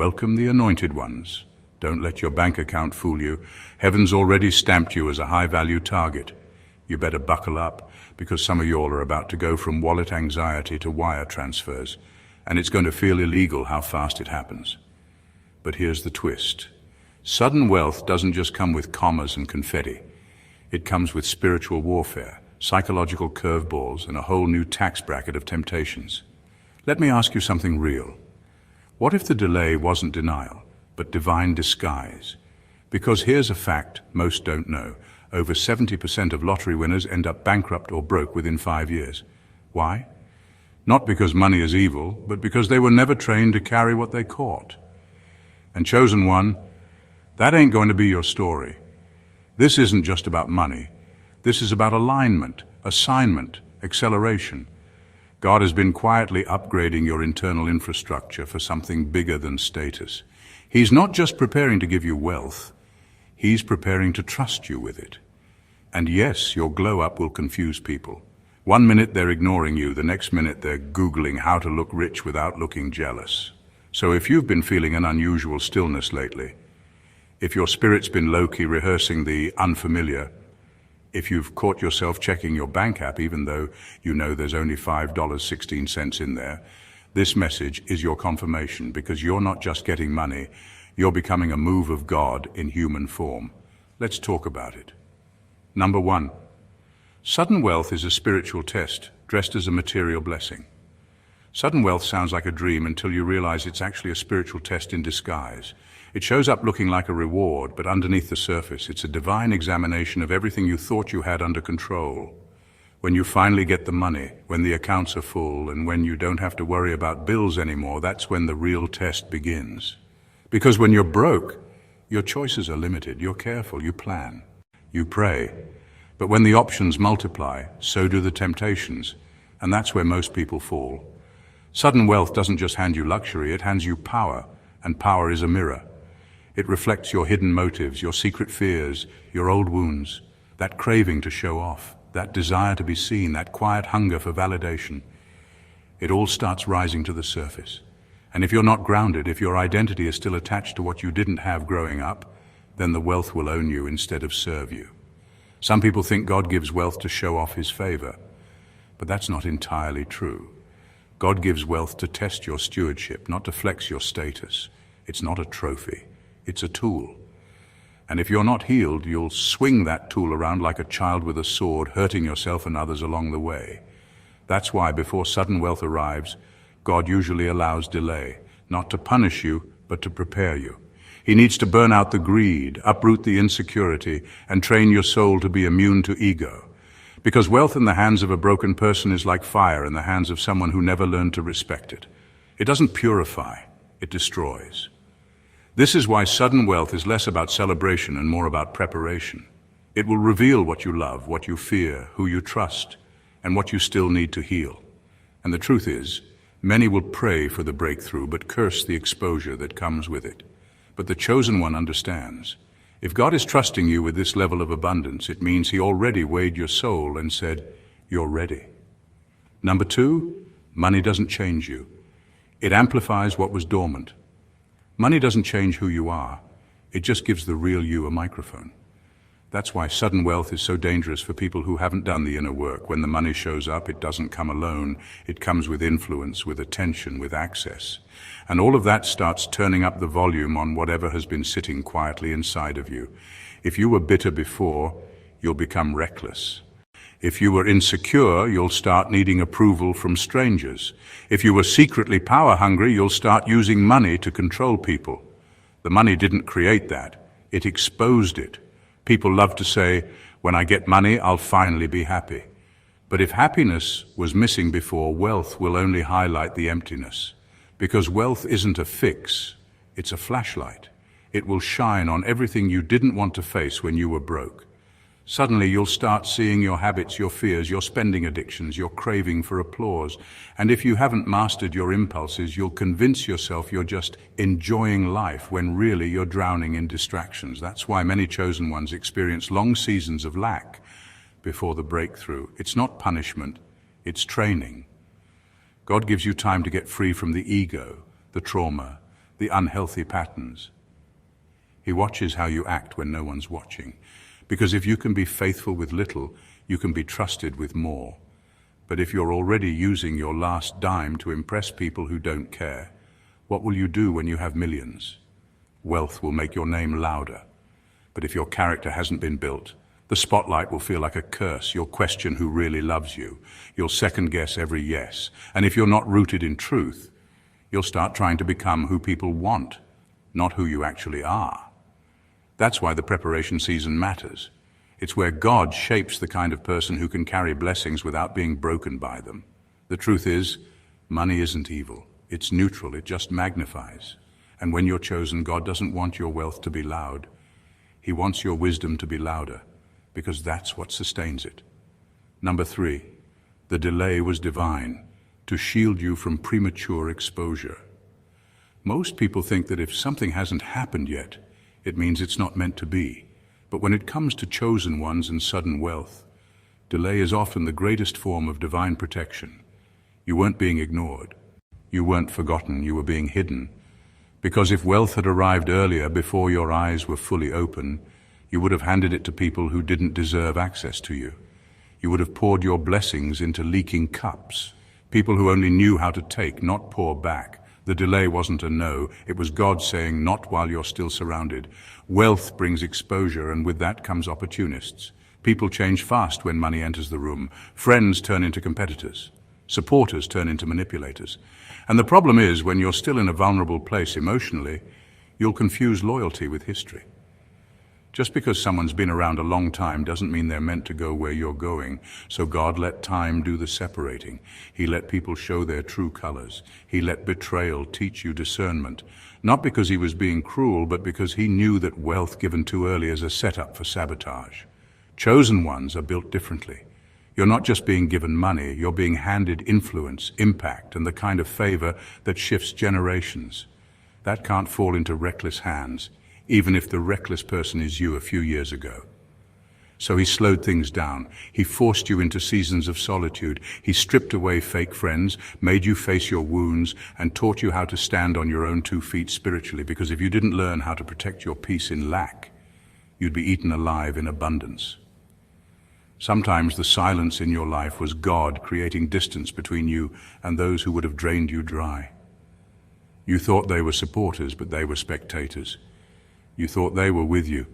Welcome the anointed ones. Don't let your bank account fool you. Heaven's already stamped you as a high-value target. You better buckle up, because some of y'all are about to go from wallet anxiety to wire transfers, and it's going to feel illegal how fast it happens. But here's the twist. Sudden wealth doesn't just come with commas and confetti. It comes with spiritual warfare, psychological curveballs, and a whole new tax bracket of temptations. Let me ask you something real. What if the delay wasn't denial, but divine disguise? Because here's a fact most don't know. Over 70% of lottery winners end up bankrupt or broke within 5 years. Why? Not because money is evil, but because they were never trained to carry what they caught. And chosen one, that ain't going to be your story. This isn't just about money. This is about alignment, assignment, acceleration. God has been quietly upgrading your internal infrastructure for something bigger than status. He's not just preparing to give you wealth, He's preparing to trust you with it. And yes, your glow-up will confuse people. 1 minute they're ignoring you, the next minute they're Googling how to look rich without looking jealous. So if you've been feeling an unusual stillness lately, if your spirit's been low-key rehearsing the unfamiliar, if you've caught yourself checking your bank app even though you know there's only $5.16 in there, this message is your confirmation, because you're not just getting money, you're becoming a move of God in human form. Let's talk about it. Number 1. Sudden wealth is a spiritual test dressed as a material blessing. Sudden wealth sounds like a dream until you realize it's actually a spiritual test in disguise. It shows up looking like a reward, but underneath the surface, it's a divine examination of everything you thought you had under control. When you finally get the money, when the accounts are full, and when you don't have to worry about bills anymore, that's when the real test begins. Because when you're broke, your choices are limited. You're careful, you plan, you pray. But when the options multiply, so do the temptations, and that's where most people fall. Sudden wealth doesn't just hand you luxury, it hands you power, and power is a mirror. It reflects your hidden motives, your secret fears, your old wounds, that craving to show off, that desire to be seen, that quiet hunger for validation. It all starts rising to the surface. And if you're not grounded, if your identity is still attached to what you didn't have growing up, then the wealth will own you instead of serve you. Some people think God gives wealth to show off His favor, but that's not entirely true. God gives wealth to test your stewardship, not to flex your status. It's not a trophy. It's a tool. And if you're not healed, you'll swing that tool around like a child with a sword, hurting yourself and others along the way. That's why before sudden wealth arrives, God usually allows delay, not to punish you, but to prepare you. He needs to burn out the greed, uproot the insecurity, and train your soul to be immune to ego. Because wealth in the hands of a broken person is like fire in the hands of someone who never learned to respect it. It doesn't purify, it destroys. This is why sudden wealth is less about celebration and more about preparation. It will reveal what you love, what you fear, who you trust, and what you still need to heal. And the truth is, many will pray for the breakthrough but curse the exposure that comes with it. But the chosen one understands. If God is trusting you with this level of abundance, it means He already weighed your soul and said, "You're ready." Number 2, money doesn't change you. It amplifies what was dormant. Money doesn't change who you are. It just gives the real you a microphone. That's why sudden wealth is so dangerous for people who haven't done the inner work. When the money shows up, it doesn't come alone. It comes with influence, with attention, with access. And all of that starts turning up the volume on whatever has been sitting quietly inside of you. If you were bitter before, you'll become reckless. If you were insecure, you'll start needing approval from strangers. If you were secretly power hungry, you'll start using money to control people. The money didn't create that. It exposed it. People love to say, "When I get money, I'll finally be happy." But if happiness was missing before, wealth will only highlight the emptiness. Because wealth isn't a fix, it's a flashlight. It will shine on everything you didn't want to face when you were broke. Suddenly you'll start seeing your habits, your fears, your spending addictions, your craving for applause. And if you haven't mastered your impulses, you'll convince yourself you're just enjoying life when really you're drowning in distractions. That's why many chosen ones experience long seasons of lack before the breakthrough. It's not punishment, it's training. God gives you time to get free from the ego, the trauma, the unhealthy patterns. He watches how you act when no one's watching. Because if you can be faithful with little, you can be trusted with more. But if you're already using your last dime to impress people who don't care, what will you do when you have millions? Wealth will make your name louder. But if your character hasn't been built, the spotlight will feel like a curse. You'll question who really loves you. You'll second guess every yes. And if you're not rooted in truth, you'll start trying to become who people want, not who you actually are. That's why the preparation season matters. It's where God shapes the kind of person who can carry blessings without being broken by them. The truth is, money isn't evil. It's neutral. It just magnifies. And when you're chosen, God doesn't want your wealth to be loud. He wants your wisdom to be louder, because that's what sustains it. Number 3, the delay was divine, to shield you from premature exposure. Most people think that if something hasn't happened yet, it means it's not meant to be. But when it comes to chosen ones and sudden wealth, delay is often the greatest form of divine protection. You weren't being ignored. You weren't forgotten. You were being hidden. Because if wealth had arrived earlier, before your eyes were fully open, you would have handed it to people who didn't deserve access to you. You would have poured your blessings into leaking cups, people who only knew how to take, not pour back. The delay wasn't a no, it was God saying, not while you're still surrounded. Wealth brings exposure, and with that comes opportunists. People change fast when money enters the room. Friends turn into competitors. Supporters turn into manipulators. And the problem is, when you're still in a vulnerable place emotionally, you'll confuse loyalty with history. Just because someone's been around a long time doesn't mean they're meant to go where you're going. So God let time do the separating. He let people show their true colors. He let betrayal teach you discernment. Not because he was being cruel, but because he knew that wealth given too early is a setup for sabotage. Chosen ones are built differently. You're not just being given money, you're being handed influence, impact, and the kind of favor that shifts generations. That can't fall into reckless hands, even if the reckless person is you a few years ago. So he slowed things down. He forced you into seasons of solitude. He stripped away fake friends, made you face your wounds, and taught you how to stand on your own 2 feet spiritually, because if you didn't learn how to protect your peace in lack, you'd be eaten alive in abundance. Sometimes the silence in your life was God creating distance between you and those who would have drained you dry. You thought they were supporters, but they were spectators. You thought they were with you,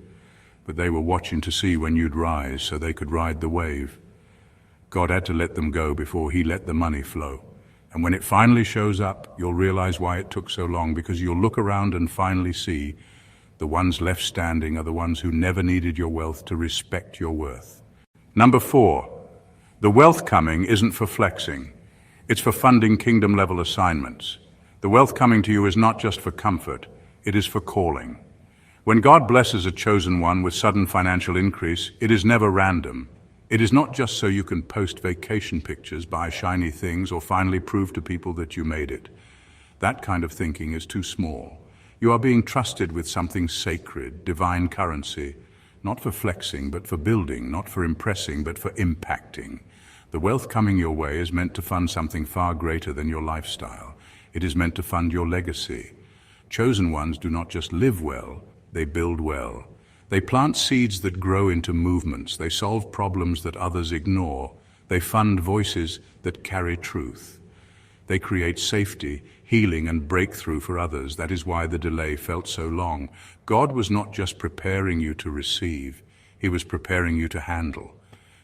but they were watching to see when you'd rise so they could ride the wave. God had to let them go before he let the money flow. And when it finally shows up, you'll realize why it took so long, because you'll look around and finally see the ones left standing are the ones who never needed your wealth to respect your worth. Number 4, the wealth coming isn't for flexing. It's for funding kingdom-level assignments. The wealth coming to you is not just for comfort, it is for calling. When God blesses a chosen one with sudden financial increase, it is never random. It is not just so you can post vacation pictures, buy shiny things, or finally prove to people that you made it. That kind of thinking is too small. You are being trusted with something sacred, divine currency, not for flexing, but for building, not for impressing, but for impacting. The wealth coming your way is meant to fund something far greater than your lifestyle. It is meant to fund your legacy. Chosen ones do not just live well, they build well. They plant seeds that grow into movements. They solve problems that others ignore. They fund voices that carry truth. They create safety, healing, and breakthrough for others. That is why the delay felt so long. God was not just preparing you to receive, he was preparing you to handle.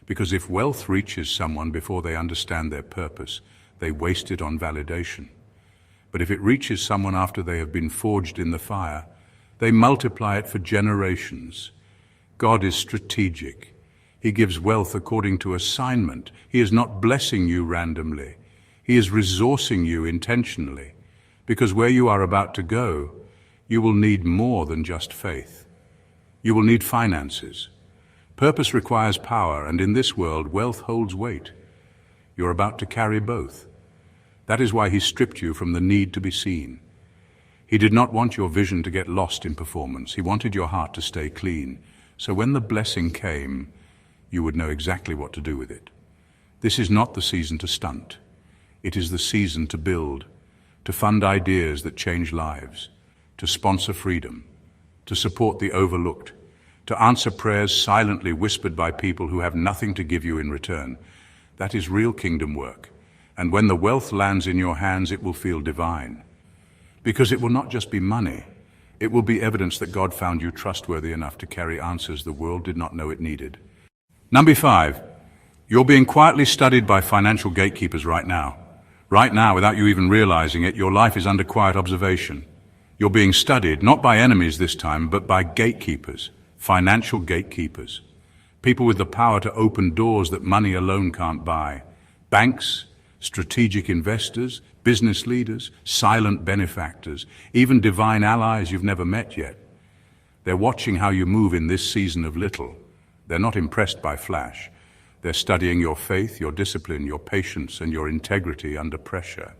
Because if wealth reaches someone before they understand their purpose, they waste it on validation. But if it reaches someone after they have been forged in the fire, they multiply it for generations. God is strategic. He gives wealth according to assignment. He is not blessing you randomly. He is resourcing you intentionally. Because where you are about to go, you will need more than just faith. You will need finances. Purpose requires power, and in this world, wealth holds weight. You're about to carry both. That is why he stripped you from the need to be seen. He did not want your vision to get lost in performance. He wanted your heart to stay clean. So when the blessing came, you would know exactly what to do with it. This is not the season to stunt. It is the season to build, to fund ideas that change lives, to sponsor freedom, to support the overlooked, to answer prayers silently whispered by people who have nothing to give you in return. That is real kingdom work. And when the wealth lands in your hands, it will feel divine. Because it will not just be money. It will be evidence that God found you trustworthy enough to carry answers the world did not know it needed. Number 5, you're being quietly studied by financial gatekeepers right now. Right now, without you even realizing it, your life is under quiet observation. You're being studied, not by enemies this time, but by gatekeepers, financial gatekeepers. People with the power to open doors that money alone can't buy. Banks, strategic investors, business leaders, silent benefactors, even divine allies you've never met yet. They're watching how you move in this season of little. They're not impressed by flash. They're studying your faith, your discipline, your patience, and your integrity under pressure.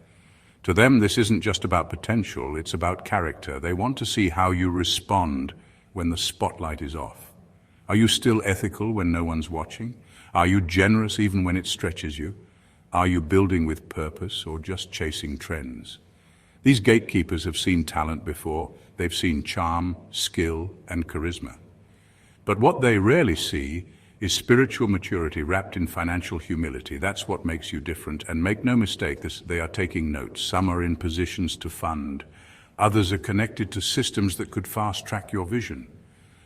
To them, this isn't just about potential, it's about character. They want to see how you respond when the spotlight is off. Are you still ethical when no one's watching? Are you generous even when it stretches you? Are you building with purpose or just chasing trends? These gatekeepers have seen talent before. They've seen charm, skill, and charisma. But what they rarely see is spiritual maturity wrapped in financial humility. That's what makes you different. And make no mistake, they are taking notes. Some are in positions to fund. Others are connected to systems that could fast-track your vision.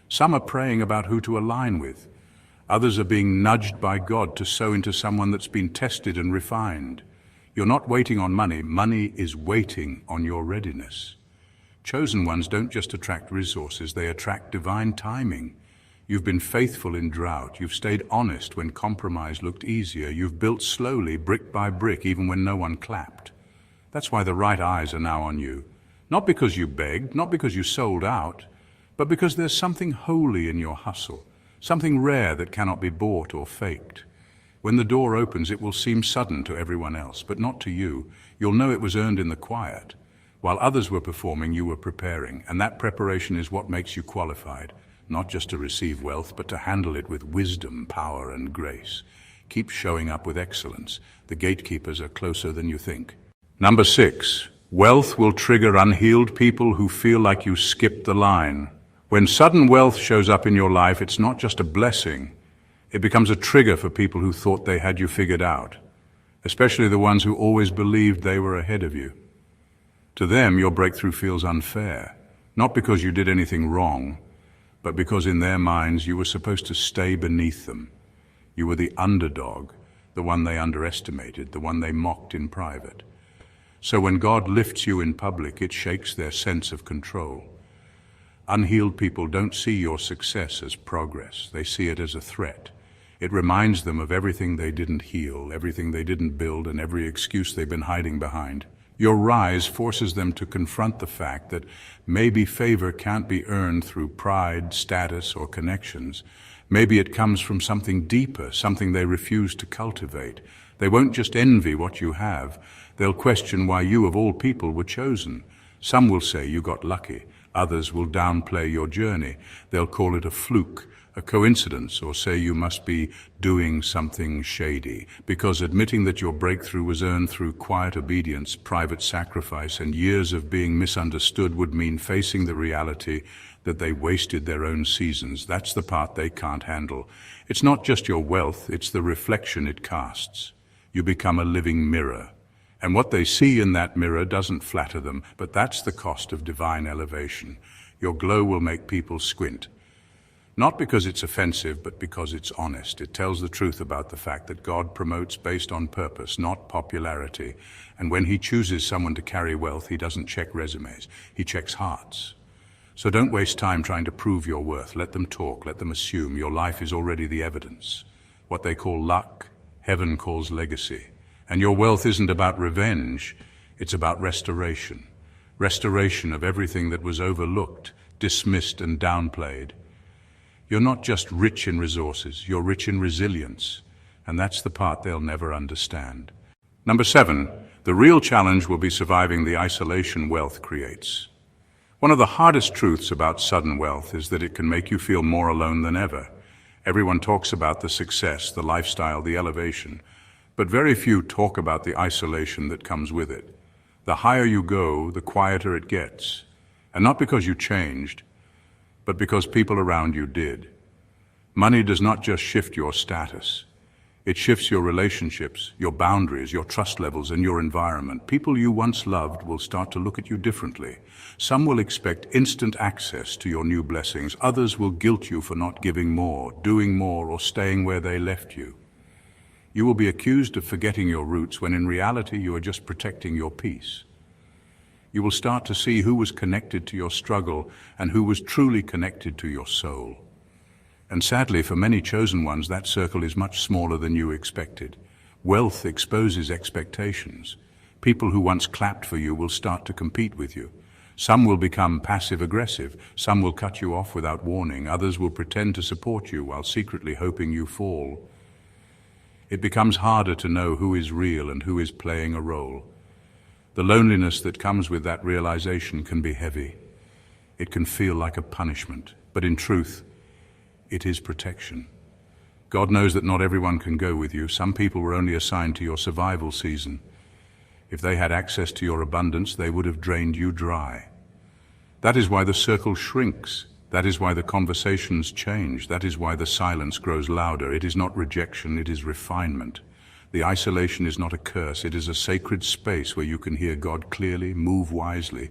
Some are praying about who to align with. Others are being nudged by God to sow into someone that's been tested and refined. You're not waiting on money. Money is waiting on your readiness. Chosen ones don't just attract resources, they attract divine timing. You've been faithful in drought. You've stayed honest when compromise looked easier. You've built slowly, brick by brick, even when no one clapped. That's why the right eyes are now on you. Not because you begged, not because you sold out, but because there's something holy in your hustle. Something rare that cannot be bought or faked. When the door opens, it will seem sudden to everyone else, but not to you. You'll know it was earned in the quiet. While others were performing, you were preparing, and that preparation is what makes you qualified, not just to receive wealth, but to handle it with wisdom, power, and grace. Keep showing up with excellence. The gatekeepers are closer than you think. Number 6, wealth will trigger unhealed people who feel like you skipped the line. When sudden wealth shows up in your life, it's not just a blessing. It becomes a trigger for people who thought they had you figured out, especially the ones who always believed they were ahead of you. To them, your breakthrough feels unfair, not because you did anything wrong, but because in their minds you were supposed to stay beneath them. You were the underdog, the one they underestimated, the one they mocked in private. So when God lifts you in public, it shakes their sense of control. Unhealed people don't see your success as progress. They see it as a threat. It reminds them of everything they didn't heal, everything they didn't build, and every excuse they've been hiding behind. Your rise forces them to confront the fact that maybe favor can't be earned through pride, status, or connections. Maybe it comes from something deeper, something they refuse to cultivate. They won't just envy what you have. They'll question why you, of all people, were chosen. Some will say you got lucky. Others will downplay your journey. They'll call it a fluke, a coincidence, or say you must be doing something shady. Because admitting that your breakthrough was earned through quiet obedience, private sacrifice, and years of being misunderstood would mean facing the reality that they wasted their own seasons. That's the part they can't handle. It's not just your wealth, it's the reflection it casts. You become a living mirror. And what they see in that mirror doesn't flatter them, but that's the cost of divine elevation. Your glow will make people squint. Not because it's offensive, but because it's honest. It tells the truth about the fact that God promotes based on purpose, not popularity. And when He chooses someone to carry wealth, He doesn't check resumes. He checks hearts. So don't waste time trying to prove your worth. Let them talk. Let them assume. Your life is already the evidence. What they call luck, heaven calls legacy. And your wealth isn't about revenge, it's about restoration. Restoration of everything that was overlooked, dismissed, and downplayed. You're not just rich in resources, you're rich in resilience. And that's the part they'll never understand. Number 7, the real challenge will be surviving the isolation wealth creates. One of the hardest truths about sudden wealth is that it can make you feel more alone than ever. Everyone talks about the success, the lifestyle, the elevation. But very few talk about the isolation that comes with it. The higher you go, the quieter it gets. And not because you changed, but because people around you did. Money does not just shift your status. It shifts your relationships, your boundaries, your trust levels, and your environment. People you once loved will start to look at you differently. Some will expect instant access to your new blessings. Others will guilt you for not giving more, doing more, or staying where they left you. You will be accused of forgetting your roots when in reality you are just protecting your peace. You will start to see who was connected to your struggle and who was truly connected to your soul. And sadly, for many chosen ones, that circle is much smaller than you expected. Wealth exposes expectations. People who once clapped for you will start to compete with you. Some will become passive-aggressive. Some will cut you off without warning. Others will pretend to support you while secretly hoping you fall. It becomes harder to know who is real and who is playing a role. The loneliness that comes with that realization can be heavy. It can feel like a punishment, but in truth, it is protection. God knows that not everyone can go with you. Some people were only assigned to your survival season. If they had access to your abundance, they would have drained you dry. That is why the circle shrinks. That is why the conversations change. That is why the silence grows louder. It is not rejection, it is refinement. The isolation is not a curse. It is a sacred space where you can hear God clearly, move wisely,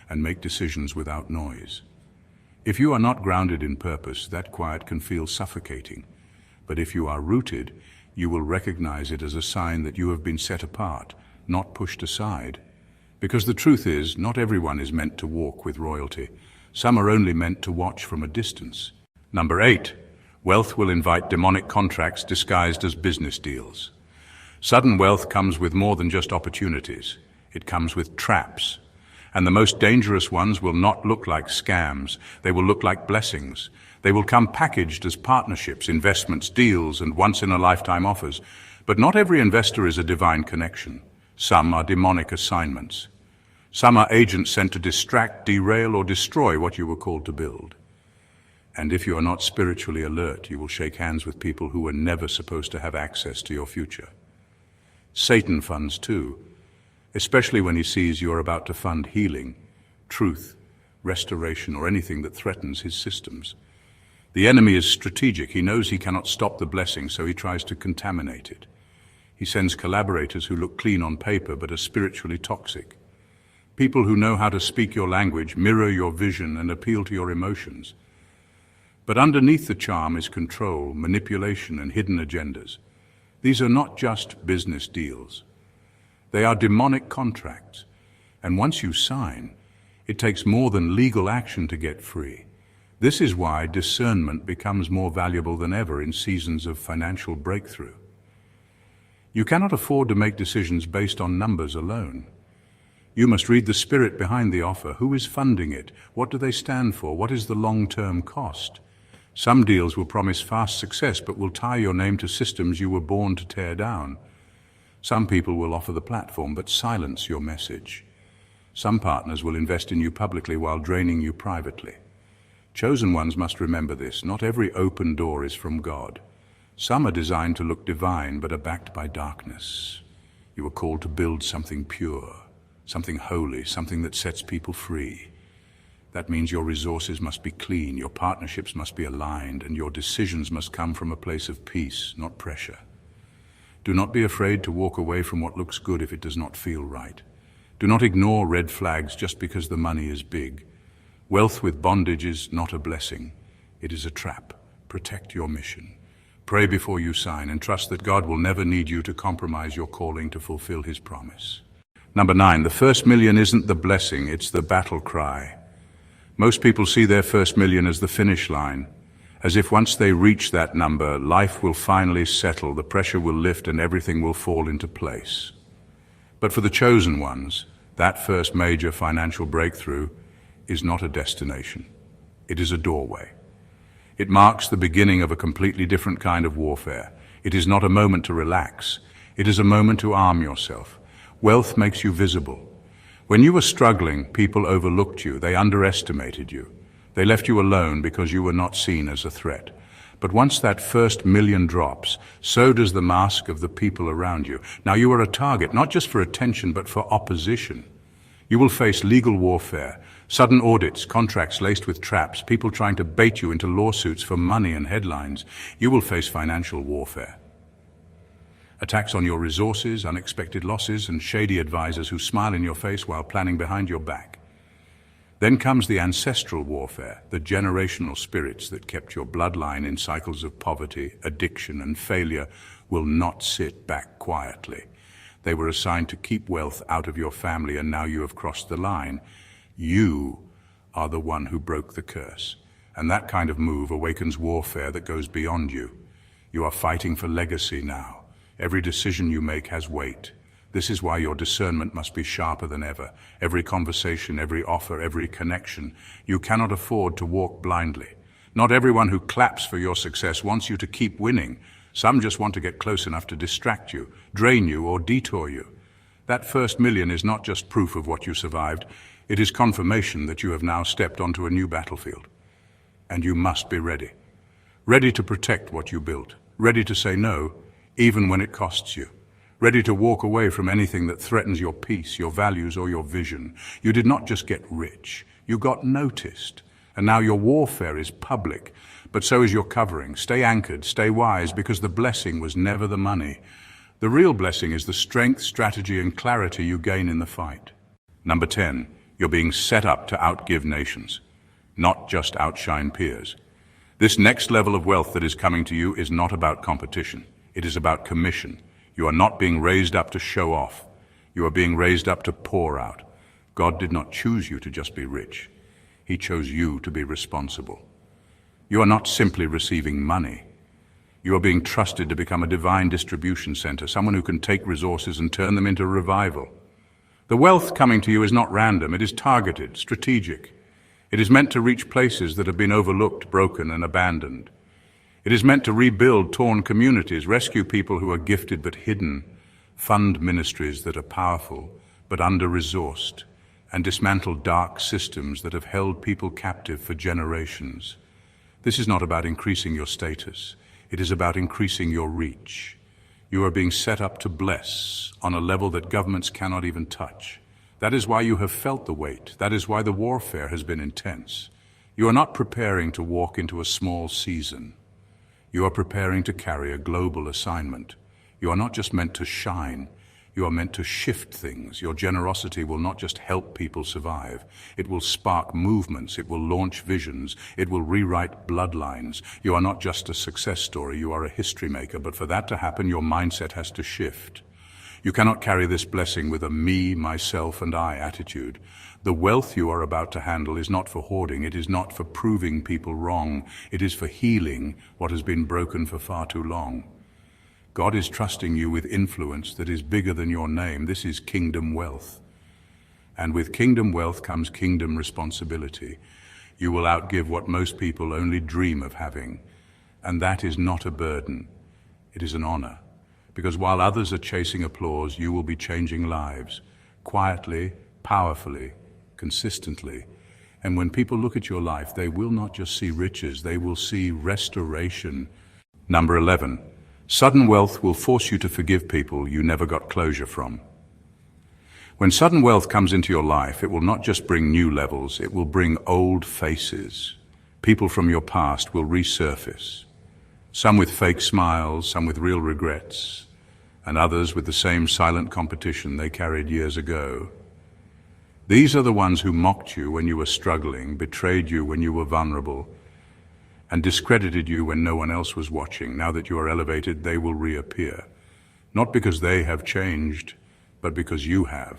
and make decisions without noise. If you are not grounded in purpose, that quiet can feel suffocating. But if you are rooted, you will recognize it as a sign that you have been set apart, not pushed aside. Because the truth is, not everyone is meant to walk with royalty. Some are only meant to watch from a distance. Number 8, wealth will invite demonic contracts disguised as business deals. Sudden wealth comes with more than just opportunities. It comes with traps. And the most dangerous ones will not look like scams. They will look like blessings. They will come packaged as partnerships, investments, deals, and once-in-a-lifetime offers. But not every investor is a divine connection. Some are demonic assignments. Some are agents sent to distract, derail, or destroy what you were called to build. And if you are not spiritually alert, you will shake hands with people who were never supposed to have access to your future. Satan funds too. Especially when he sees you are about to fund healing, truth, restoration, or anything that threatens his systems. The enemy is strategic. He knows he cannot stop the blessing, so he tries to contaminate it. He sends collaborators who look clean on paper but are spiritually toxic. People who know how to speak your language, mirror your vision, and appeal to your emotions. But underneath the charm is control, manipulation, and hidden agendas. These are not just business deals. They are demonic contracts, and once you sign, it takes more than legal action to get free. This is why discernment becomes more valuable than ever in seasons of financial breakthrough. You cannot afford to make decisions based on numbers alone. You must read the spirit behind the offer. Who is funding it? What do they stand for? What is the long-term cost? Some deals will promise fast success but will tie your name to systems you were born to tear down. Some people will offer the platform but silence your message. Some partners will invest in you publicly while draining you privately. Chosen ones must remember this. Not every open door is from God. Some are designed to look divine but are backed by darkness. You are called to build something pure, something holy, something that sets people free. That means your resources must be clean, your partnerships must be aligned, and your decisions must come from a place of peace, not pressure. Do not be afraid to walk away from what looks good if it does not feel right. Do not ignore red flags just because the money is big. Wealth with bondage is not a blessing. It is a trap. Protect your mission. Pray before you sign and trust that God will never need you to compromise your calling to fulfill His promise. Number 9, the first million isn't the blessing, it's the battle cry. Most people see their first million as the finish line, as if once they reach that number, life will finally settle, the pressure will lift, and everything will fall into place. But for the chosen ones, that first major financial breakthrough is not a destination. It is a doorway. It marks the beginning of a completely different kind of warfare. It is not a moment to relax. It is a moment to arm yourself. Wealth makes you visible. When you were struggling, people overlooked you. They underestimated you. They left you alone because you were not seen as a threat. But once that first million drops, so does the mask of the people around you. Now you are a target, not just for attention, but for opposition. You will face legal warfare, Sudden audits, contracts laced with traps, people trying to bait you into lawsuits for money and headlines. You will face financial warfare. Attacks on your resources, unexpected losses, and shady advisors who smile in your face while planning behind your back. Then comes the ancestral warfare, the generational spirits that kept your bloodline in cycles of poverty, addiction, and failure will not sit back quietly. They were assigned to keep wealth out of your family, and now you have crossed the line. You are the one who broke the curse. And that kind of move awakens warfare that goes beyond you. You are fighting for legacy now. Every decision you make has weight. This is why your discernment must be sharper than ever. Every conversation, every offer, every connection. You cannot afford to walk blindly. Not everyone who claps for your success wants you to keep winning. Some just want to get close enough to distract you, drain you, or detour you. That first million is not just proof of what you survived. It is confirmation that you have now stepped onto a new battlefield. And you must be ready. Ready to protect what you built. Ready to say no, even when it costs you. Ready to walk away from anything that threatens your peace, your values, or your vision. You did not just get rich, you got noticed. And now your warfare is public, but so is your covering. Stay anchored, stay wise, because the blessing was never the money. The real blessing is the strength, strategy, and clarity you gain in the fight. Number 10, you're being set up to outgive nations, not just outshine peers. This next level of wealth that is coming to you is not about competition. It is about commission. You are not being raised up to show off. You are being raised up to pour out. God did not choose you to just be rich. He chose you to be responsible. You are not simply receiving money. You are being trusted to become a divine distribution center, someone who can take resources and turn them into revival. The wealth coming to you is not random. It is targeted, strategic. It is meant to reach places that have been overlooked, broken, and abandoned. It is meant to rebuild torn communities, rescue people who are gifted but hidden, fund ministries that are powerful but under-resourced, and dismantle dark systems that have held people captive for generations. This is not about increasing your status. It is about increasing your reach. You are being set up to bless on a level that governments cannot even touch. That is why you have felt the weight. That is why the warfare has been intense. You are not preparing to walk into a small season. You are preparing to carry a global assignment. You are not just meant to shine, you are meant to shift things. Your generosity will not just help people survive. It will spark movements, it will launch visions, it will rewrite bloodlines. You are not just a success story, you are a history maker, but for that to happen, your mindset has to shift. You cannot carry this blessing with a me, myself, and I attitude. The wealth you are about to handle is not for hoarding, it is not for proving people wrong, it is for healing what has been broken for far too long. God is trusting you with influence that is bigger than your name. This is kingdom wealth. And with kingdom wealth comes kingdom responsibility. You will outgive what most people only dream of having. And that is not a burden, it is an honor. Because while others are chasing applause, you will be changing lives, quietly, powerfully, consistently. And when people look at your life, they will not just see riches, they will see restoration. Number 11, sudden wealth will force you to forgive people you never got closure from. When sudden wealth comes into your life, it will not just bring new levels, it will bring old faces. People from your past will resurface. Some with fake smiles, some with real regrets, and others with the same silent competition they carried years ago. These are the ones who mocked you when you were struggling, betrayed you when you were vulnerable, and discredited you when no one else was watching. Now that you are elevated, they will reappear. Not because they have changed, but because you have.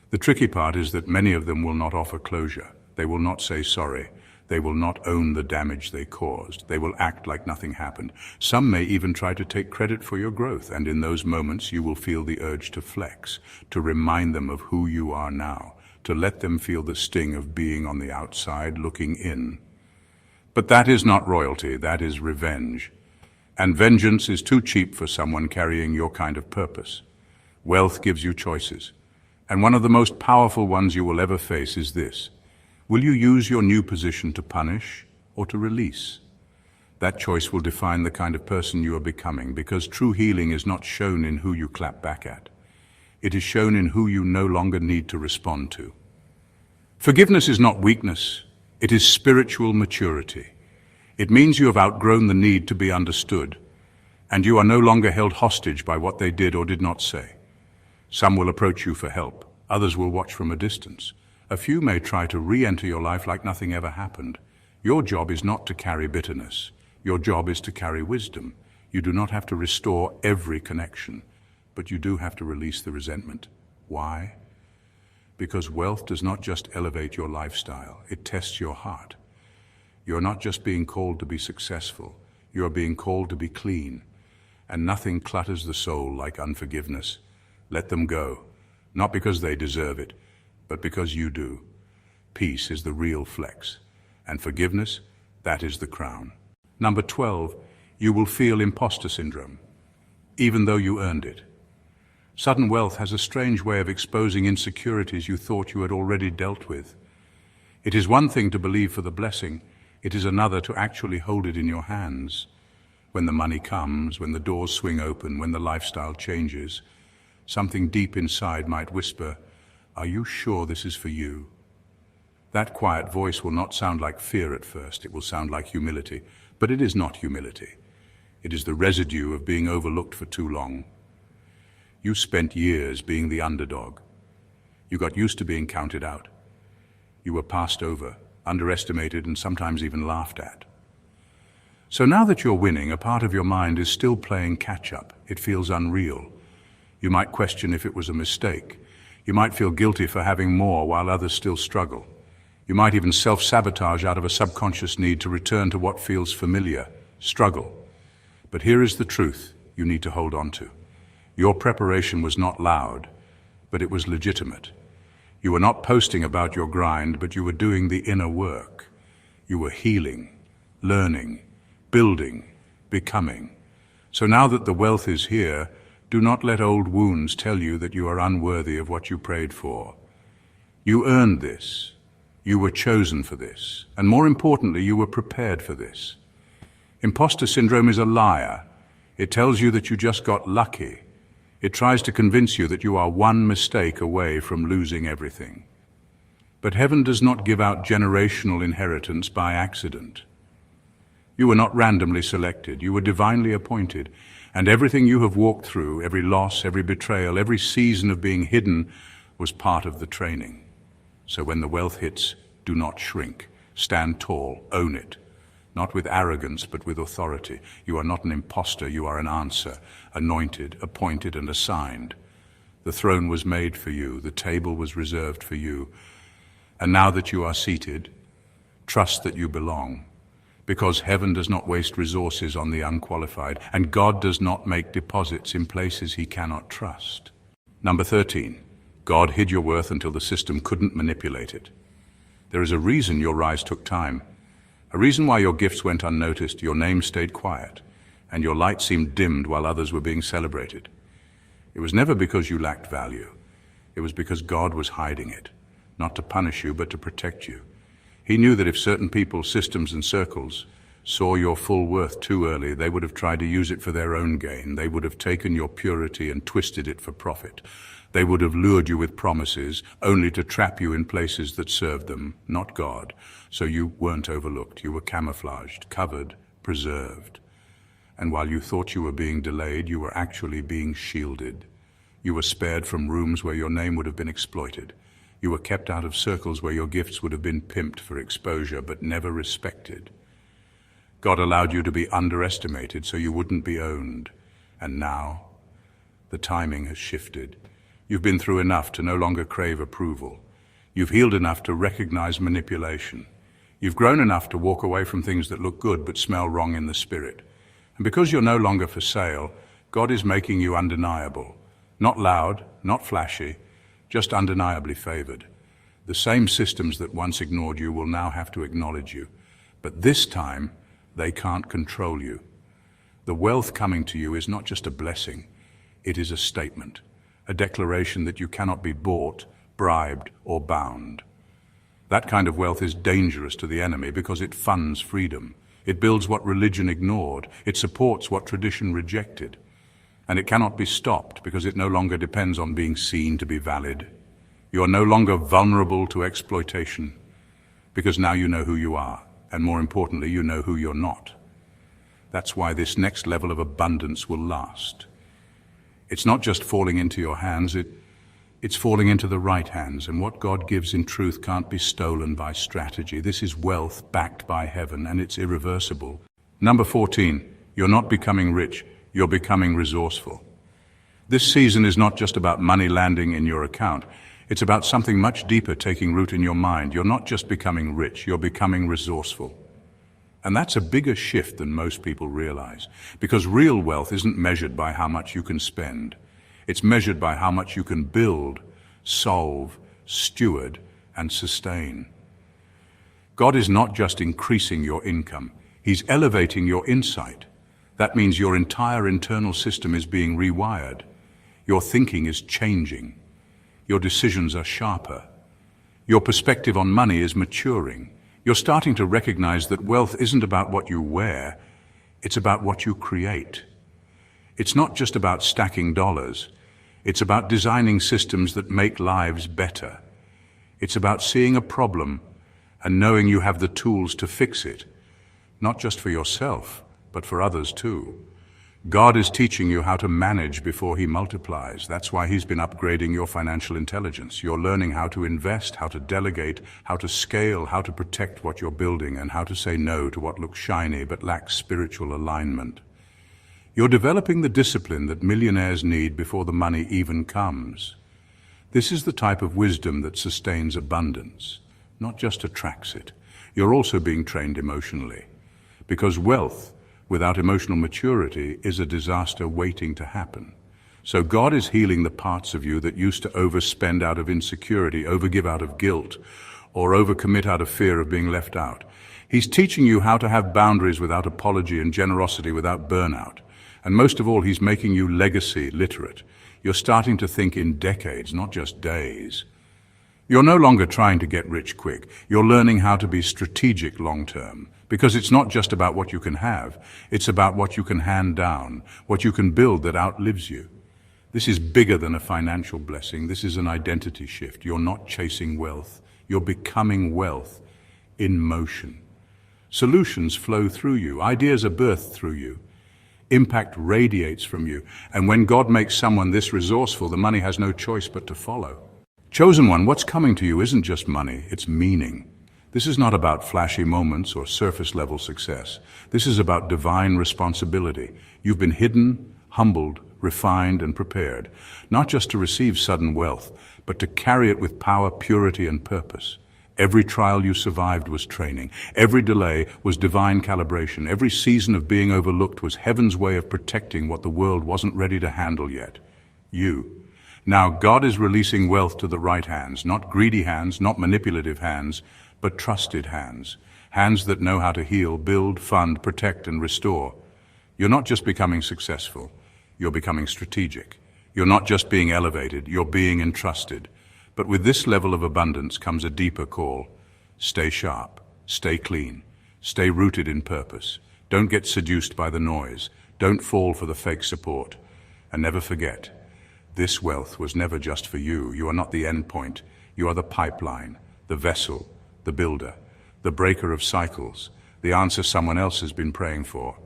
The tricky part is that many of them will not offer closure. They will not say sorry. They will not own the damage they caused. They will act like nothing happened. Some may even try to take credit for your growth, and in those moments you will feel the urge to flex, to remind them of who you are now, to let them feel the sting of being on the outside looking in. But that is not royalty, that is revenge. And vengeance is too cheap for someone carrying your kind of purpose. Wealth gives you choices, and one of the most powerful ones you will ever face is this. Will you use your new position to punish or to release? That choice will define the kind of person you are becoming, because true healing is not shown in who you clap back at. It is shown in who you no longer need to respond to. Forgiveness is not weakness, it is spiritual maturity. It means you have outgrown the need to be understood, and you are no longer held hostage by what they did or did not say. Some will approach you for help, others will watch from a distance. A few may try to re-enter your life like nothing ever happened. Your job is not to carry bitterness. Your job is to carry wisdom. You do not have to restore every connection, but you do have to release the resentment. Why? Because wealth does not just elevate your lifestyle, it tests your heart. You are not just being called to be successful, you are being called to be clean. And nothing clutters the soul like unforgiveness. Let them go, not because they deserve it, but because you do. Peace is the real flex, and forgiveness, that is the crown. Number 12, you will feel imposter syndrome, even though you earned it. Sudden wealth has a strange way of exposing insecurities you thought you had already dealt with. It is one thing to believe for the blessing, it is another to actually hold it in your hands. When the money comes, when the doors swing open, when the lifestyle changes, something deep inside might whisper, "Are you sure this is for you?" That quiet voice will not sound like fear at first, it will sound like humility. But it is not humility. It is the residue of being overlooked for too long. You spent years being the underdog. You got used to being counted out. You were passed over, underestimated, and sometimes even laughed at. So now that you're winning, a part of your mind is still playing catch-up. It feels unreal. You might question if it was a mistake. You might feel guilty for having more while others still struggle. You might even self-sabotage out of a subconscious need to return to what feels familiar, struggle. But here is the truth you need to hold on to. Your preparation was not loud, but it was legitimate. You were not posting about your grind, but you were doing the inner work. You were healing, learning, building, becoming. So now that the wealth is here, do not let old wounds tell you that you are unworthy of what you prayed for. You earned this. You were chosen for this. And more importantly, you were prepared for this. Imposter syndrome is a liar. It tells you that you just got lucky. It tries to convince you that you are one mistake away from losing everything. But heaven does not give out generational inheritance by accident. You were not randomly selected. You were divinely appointed. And everything you have walked through, every loss, every betrayal, every season of being hidden, was part of the training. So when the wealth hits, do not shrink. Stand tall, own it. Not with arrogance, but with authority. You are not an imposter, you are an answer, anointed, appointed, and assigned. The throne was made for you, the table was reserved for you. And now that you are seated, trust that you belong, because heaven does not waste resources on the unqualified, and God does not make deposits in places he cannot trust. Number 13, God hid your worth until the system couldn't manipulate it. There is a reason your rise took time, a reason why your gifts went unnoticed, your name stayed quiet, and your light seemed dimmed while others were being celebrated. It was never because you lacked value. It was because God was hiding it, not to punish you, but to protect you. He knew that if certain people, systems, and circles saw your full worth too early, they would have tried to use it for their own gain. They would have taken your purity and twisted it for profit. They would have lured you with promises, only to trap you in places that served them, not God. So you weren't overlooked. You were camouflaged, covered, preserved. And while you thought you were being delayed, you were actually being shielded. You were spared from rooms where your name would have been exploited. You were kept out of circles where your gifts would have been pimped for exposure, but never respected. God allowed you to be underestimated so you wouldn't be owned. And now, the timing has shifted. You've been through enough to no longer crave approval. You've healed enough to recognize manipulation. You've grown enough to walk away from things that look good but smell wrong in the spirit. And because you're no longer for sale, God is making you undeniable. Not loud, not flashy, just undeniably favored. The same systems that once ignored you will now have to acknowledge you. But this time, they can't control you. The wealth coming to you is not just a blessing, it is a statement. A declaration that you cannot be bought, bribed, or bound. That kind of wealth is dangerous to the enemy because it funds freedom. It builds what religion ignored. It supports what tradition rejected. And it cannot be stopped because it no longer depends on being seen to be valid. You are no longer vulnerable to exploitation, because now you know who you are, and more importantly, you know who you're not. That's why this next level of abundance will last. It's not just falling into your hands, it's falling into the right hands, and what God gives in truth can't be stolen by strategy. This is wealth backed by heaven, and it's irreversible. Number 14, you're not becoming rich, you're becoming resourceful. This season is not just about money landing in your account. It's about something much deeper taking root in your mind. You're not just becoming rich, you're becoming resourceful. And that's a bigger shift than most people realize, because real wealth isn't measured by how much you can spend. It's measured by how much you can build, solve, steward, and sustain. God is not just increasing your income, He's elevating your insight. That means your entire internal system is being rewired. Your thinking is changing. Your decisions are sharper. Your perspective on money is maturing. You're starting to recognize that wealth isn't about what you wear, it's about what you create. It's not just about stacking dollars. It's about designing systems that make lives better. It's about seeing a problem and knowing you have the tools to fix it, not just for yourself, but for others too. God is teaching you how to manage before He multiplies. That's why He's been upgrading your financial intelligence. You're learning how to invest, how to delegate, how to scale, how to protect what you're building, and how to say no to what looks shiny but lacks spiritual alignment. You're developing the discipline that millionaires need before the money even comes. This is the type of wisdom that sustains abundance, not just attracts it. You're also being trained emotionally, because wealth without emotional maturity is a disaster waiting to happen. So God is healing the parts of you that used to overspend out of insecurity, overgive out of guilt, or overcommit out of fear of being left out. He's teaching you how to have boundaries without apology and generosity without burnout. And most of all, He's making you legacy literate. You're starting to think in decades, not just days. You're no longer trying to get rich quick. You're learning how to be strategic long-term, because it's not just about what you can have. It's about what you can hand down, what you can build that outlives you. This is bigger than a financial blessing. This is an identity shift. You're not chasing wealth. You're becoming wealth in motion. Solutions flow through you. Ideas are birthed through you. Impact radiates from you. And when God makes someone this resourceful, the money has no choice but to follow. Chosen one, what's coming to you isn't just money, it's meaning. This is not about flashy moments or surface-level success. This is about divine responsibility. You've been hidden, humbled, refined, and prepared, not just to receive sudden wealth, but to carry it with power, purity, and purpose. Every trial you survived was training. Every delay was divine calibration. Every season of being overlooked was heaven's way of protecting what the world wasn't ready to handle yet. You. Now God is releasing wealth to the right hands, not greedy hands, not manipulative hands, but trusted hands. Hands that know how to heal, build, fund, protect, and restore. You're not just becoming successful, you're becoming strategic. You're not just being elevated, you're being entrusted. But with this level of abundance comes a deeper call. Stay sharp, stay clean, stay rooted in purpose. Don't get seduced by the noise. Don't fall for the fake support. And never forget, this wealth was never just for you. You are not the end point. You are the pipeline, the vessel, the builder, the breaker of cycles, the answer someone else has been praying for.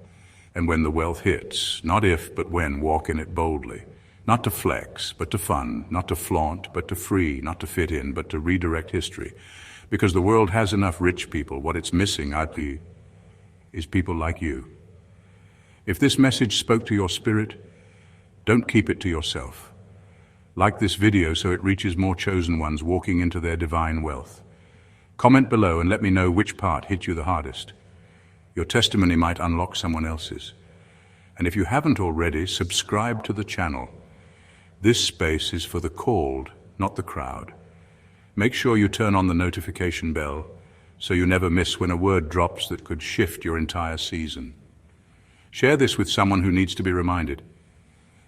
And when the wealth hits, not if, but when, walk in it boldly. Not to flex, but to fund, not to flaunt, but to free, not to fit in, but to redirect history. Because the world has enough rich people. What it's missing, I believe, is people like you. If this message spoke to your spirit, don't keep it to yourself. Like this video so it reaches more chosen ones walking into their divine wealth. Comment below and let me know which part hit you the hardest. Your testimony might unlock someone else's. And if you haven't already, subscribe to the channel. This space is for the called, not the crowd. Make sure you turn on the notification bell so you never miss when a word drops that could shift your entire season. Share this with someone who needs to be reminded.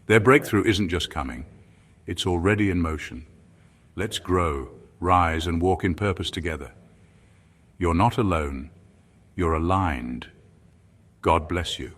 Their breakthrough isn't just coming, it's already in motion. Let's grow, rise, and walk in purpose together. You're not alone, you're aligned. God bless you.